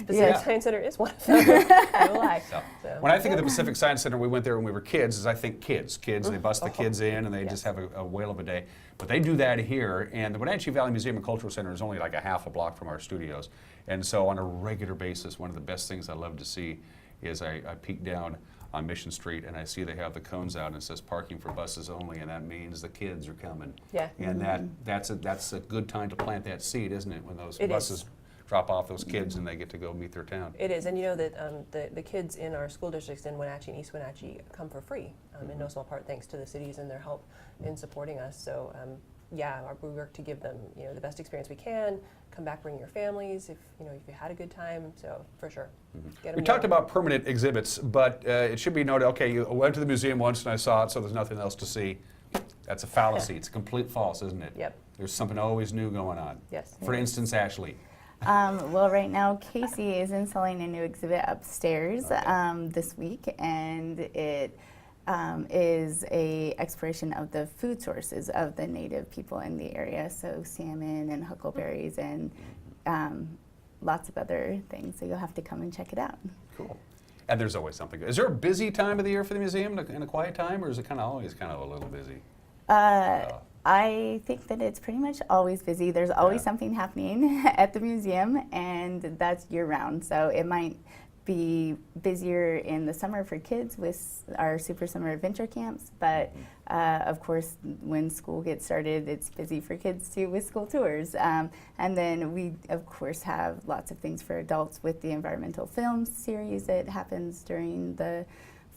Pacific Science Center is one of them. No lie. So, when I think of the Pacific Science Center, we went there when we were kids, is I think kids. They bust the kids in and they just have a whale of a day. But they do that here, and the Wenatchee Valley Museum and Cultural Center is only like a half a block from our studios. And so on a regular basis, one of the best things I love to see is I peek down on Mission Street and I see they have the cones out and it says parking for buses only, and that means the kids are coming. Yeah. And that's a good time to plant that seed, isn't it? When those It buses is. drop off those kids and they get to go meet their town. It is, and you know that the kids in our school districts in Wenatchee and East Wenatchee come for free, in no small part thanks to the cities and their help in supporting us. So yeah, we work to give them the best experience we can. Come back, bring your families if you had a good time. So for sure, get 'em We talked down. about permanent exhibits, but it should be noted. Okay, you went to the museum once and I saw it, so there's nothing else to see. That's a fallacy. It's a complete false, isn't it? Yep. There's something always new going on. Yes. For instance, Ashley. Well, right now, Casey is installing a new exhibit upstairs this week, and it is a exploration of the food sources of the native people in the area, so salmon and huckleberries and lots of other things, so you'll have to come and check it out. Cool. And there's always something good. Is there a busy time of the year for the museum and a quiet time, or is it kind of always kind of a little busy? I think that it's pretty much always busy. There's always something happening at the museum, and that's year-round. So it might be busier in the summer for kids with our Super Summer Adventure Camps, but of course, when school gets started, it's busy for kids too with school tours. And then we, of course, have lots of things for adults with the environmental film series that happens during the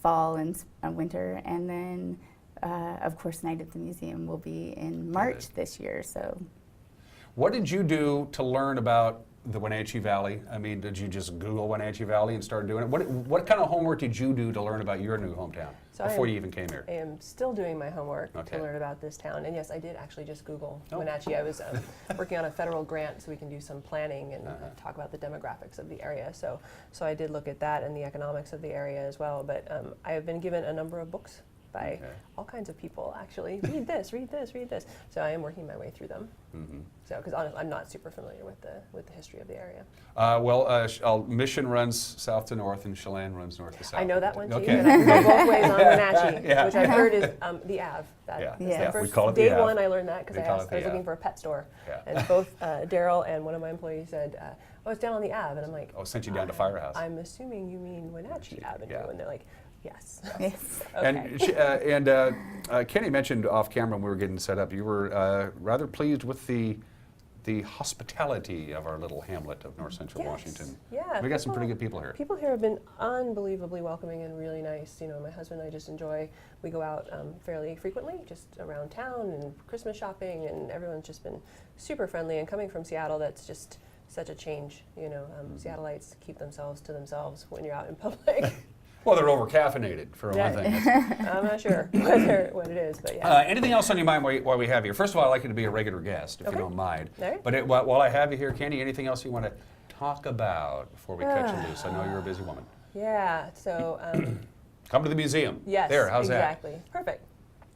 fall and winter. And then of course, Night at the Museum will be in March this year. So, what did you do to learn about the Wenatchee Valley? I mean, did you just Google Wenatchee Valley and start doing it? What kind of homework did you do to learn about your new hometown before you even came here? I am still doing my homework to learn about this town. And yes, I did actually just Google Wenatchee. I was working on a federal grant so we can do some planning and talk about the demographics of the area. So I did look at that and the economics of the area as well. But I have been given a number of books by all kinds of people, actually. Read this, read this, read this. So I am working my way through them. So, because honestly, I'm not super familiar with the history of the area. Mission runs south to north, and Chelan runs north to south. I know that one too, Okay. and I can go both ways on Wenatchee, which I've heard is the Ave. That is the first we call it day the Ave. one I learned that because They I call was it the looking Ave. for a pet store, Yeah. and both Daryl and one of my employees said, "Oh, it's down on the Ave," and I'm like, "Oh, sent you down to Firehouse." I'm assuming you mean Wenatchee Avenue, and they're like, "Yes." Yes. Okay. And Keni mentioned off camera when we were getting set up, you were rather pleased with the hospitality of our little hamlet of north central Washington. Yeah, we got some pretty good people here. People here have been unbelievably welcoming and really nice. My husband and I just enjoy, we go out fairly frequently, just around town and Christmas shopping, and everyone's just been super friendly. And coming from Seattle, that's just such a change. Seattleites keep themselves to themselves when you're out in public. Well, they're over-caffeinated, for one thing. I'm not sure what it is, but yeah. Anything else on your mind while we have you? First of all, I'd like you to be a regular guest, if you don't mind. Right. But while I have you here, Keni, anything else you want to talk about before we cut you loose? I know you're a busy woman. Yeah, so... Come to the museum. Yes, there, how's exactly. Perfect.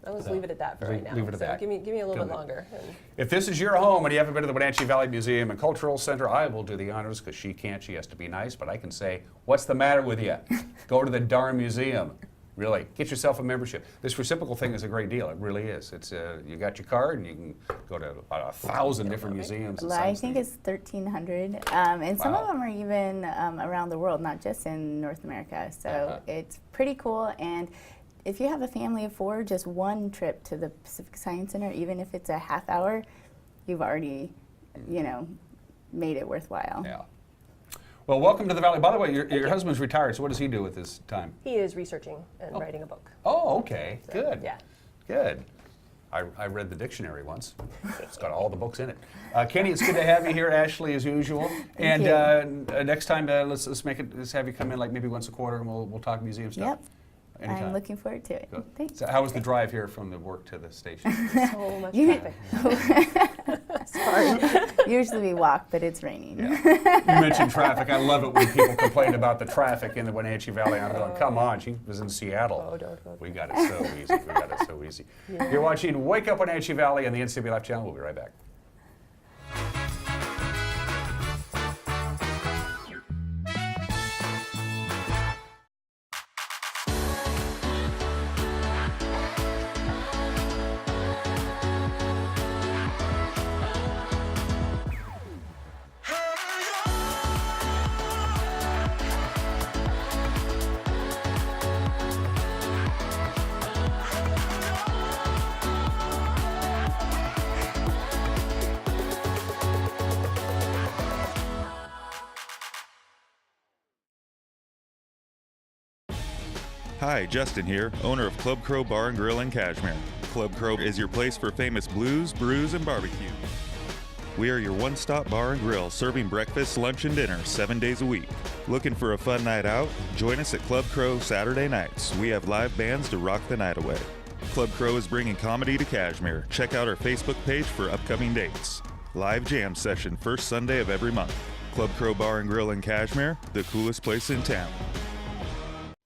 I'll just leave it at that for right now. Leave it at that. Give me a little bit longer. If this is your home and you haven't been to the Wenatchee Valley Museum and Cultural Center, I will do the honors because she can't. She has to be nice, but I can say, what's the matter with you? Go to the darn museum. Really, get yourself a membership. This reciprocal thing is a great deal. It really is. It's you got your card and you can go to about 1,000 different museums. Well, I think it's 1,300, and some of them are even around the world, not just in North America. So it's pretty cool. And if you have a family of 4, just one trip to the Pacific Science Center, even if it's a half hour, you've already, made it worthwhile. Yeah. Well, welcome to the Valley. By the way, your husband's retired, so what does he do with his time? He is researching and writing a book. Oh, okay. So, good. Yeah. Good. I read the dictionary once. It's got all the books in it. Keni, it's good to have you here. Ashley, as usual. And next time, let's have you come in like maybe once a quarter, and we'll talk museum stuff. Yep. Anytime. I'm looking forward to it. Good. Thanks. So how was the drive here from the work to the station? So much traffic. part. Usually we walk, but it's raining. Yeah. You mentioned traffic. I love it when people complain about the traffic in the Wenatchee Valley. I'm going, come on, she was in Seattle. Oh, don't. We got it so easy. We got it so easy. Yeah. You're watching Wake Up Wenatchee Valley on the NCB Life channel. We'll be right back. Hi, Justin here, owner of Club Crow Bar and Grill in Cashmere. Club Crow is your place for famous blues, brews, and barbecue. We are your one-stop bar and grill, serving breakfast, lunch, and dinner 7 days a week. Looking for a fun night out? Join us at Club Crow Saturday nights. We have live bands to rock the night away. Club Crow is bringing comedy to Cashmere. Check out our Facebook page for upcoming dates. Live jam session first Sunday of every month. Club Crow Bar and Grill in Cashmere, the coolest place in town.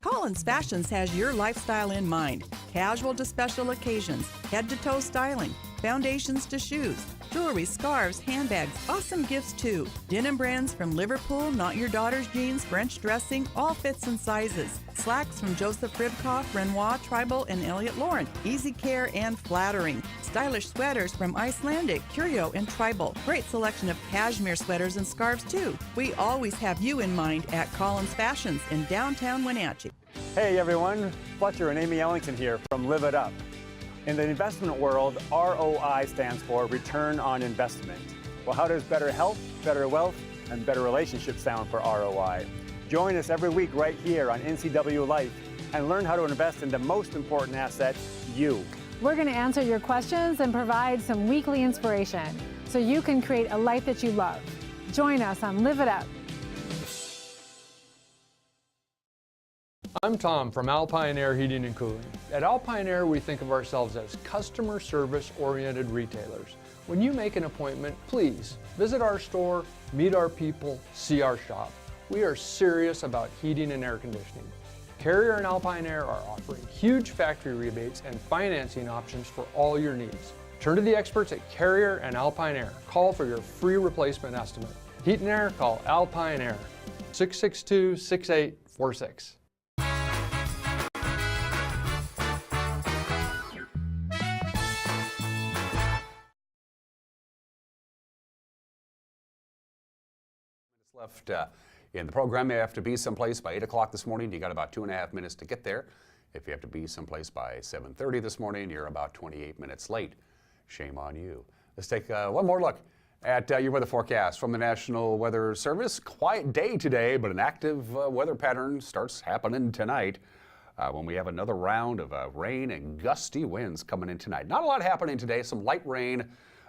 Collins Fashions has your lifestyle in mind. Casual to special occasions, head-to-toe styling, foundations to shoes, jewelry, scarves, handbags, awesome gifts too. Denim brands from Liverpool, Not Your Daughter's Jeans, French dressing, all fits and sizes. Slacks from Joseph Ribkoff, Renoir, Tribal, and Elliott Lauren. Easy care and flattering. Stylish sweaters from Icelandic, Curio, and Tribal. Great selection of cashmere sweaters and scarves too. We always have you in mind at Collins Fashions in downtown Wenatchee. Hey everyone, Fletcher and Amy Ellington here from Live It Up. In the investment world, ROI stands for Return on Investment. Well, how does better health, better wealth, and better relationships sound for ROI? Join us every week right here on NCW Life and learn how to invest in the most important asset, you. We're going to answer your questions and provide some weekly inspiration so you can create a life that you love. Join us on Live It Up. I'm Tom from Alpine Air Heating and Cooling. At Alpine Air, we think of ourselves as customer service oriented retailers. When you make an appointment, please visit our store, meet our people, see our shop. We are serious about heating and air conditioning. Carrier and Alpine Air are offering huge factory rebates and financing options for all your needs. Turn to the experts at Carrier and Alpine Air. Call for your free replacement estimate. Heat and air, call Alpine Air, 662-6846. Left in the program. You have to be someplace by 8 o'clock this morning. You got about 2.5 minutes to get there. If you have to be someplace by 7:30 this morning, you're about 28 minutes late. Shame on you. Let's take one more look at your weather forecast from the National Weather Service. Quiet day today, but an active weather pattern starts happening tonight when we have another round of rain and gusty winds coming in tonight. Not a lot happening today. Some light rain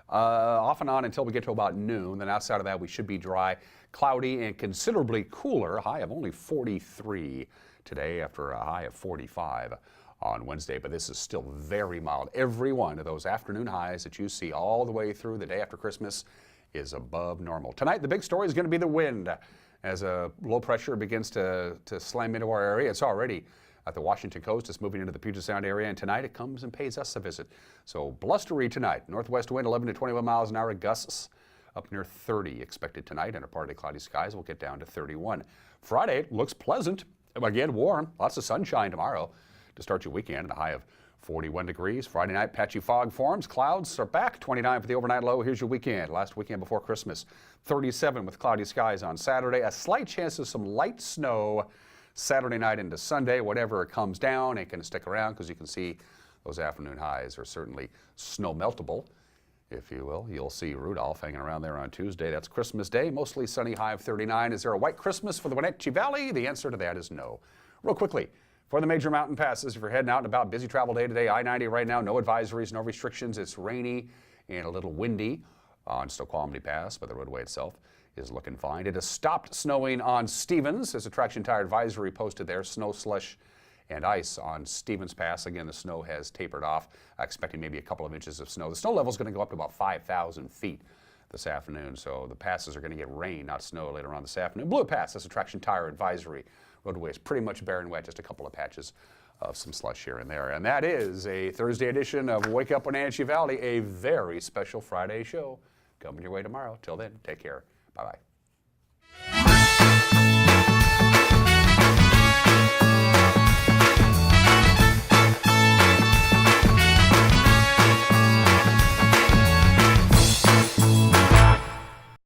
off and on until we get to about noon. Then outside of that, we should be dry, cloudy, and considerably cooler. A high of only 43 today after a high of 45 on Wednesday. But this is still very mild. Every one of those afternoon highs that you see all the way through the day after Christmas is above normal. Tonight, the big story is going to be the wind. As a low pressure begins to slam into our area, it's already at the Washington coast. It's moving into the Puget Sound area, and tonight it comes and pays us a visit. So blustery tonight. Northwest wind 11 to 21 miles an hour. Gusts up near 30 expected tonight, and a partly cloudy skies will get down to 31. Friday looks pleasant. Again, warm. Lots of sunshine tomorrow to start your weekend, and a high of 41 degrees. Friday night, patchy fog forms. Clouds are back. 29 for the overnight low. Here's your weekend. Last weekend before Christmas. 37 with cloudy skies on Saturday. A slight chance of some light snow Saturday night into Sunday. Whatever comes down ain't going to stick around, because you can see those afternoon highs are certainly snow meltable, if you will. You'll see Rudolph hanging around there on Tuesday. That's Christmas Day. Mostly sunny, high of 39. Is there a white Christmas for the Wenatchee Valley? The answer to that is no. Real quickly, for the major mountain passes, if you're heading out and about, busy travel day today. I-90 right now, no advisories, no restrictions. It's rainy and a little windy on Snoqualmie Pass, but the roadway itself is looking fine. It has stopped snowing on Stevens. There's a traction tire advisory posted there. Snow, slush, and ice on Stevens Pass. Again, the snow has tapered off, expecting maybe a couple of inches of snow. The snow level is going to go up to about 5,000 feet this afternoon. So the passes are going to get rain, not snow, later on this afternoon. Blue Pass, this attraction tire advisory. Roadway is pretty much bare and wet, just a couple of patches of some slush here and there. And that is a Thursday edition of Wake Up Wenatchee Valley, a very special Friday show. Coming your way tomorrow. Till then, take care. Bye-bye.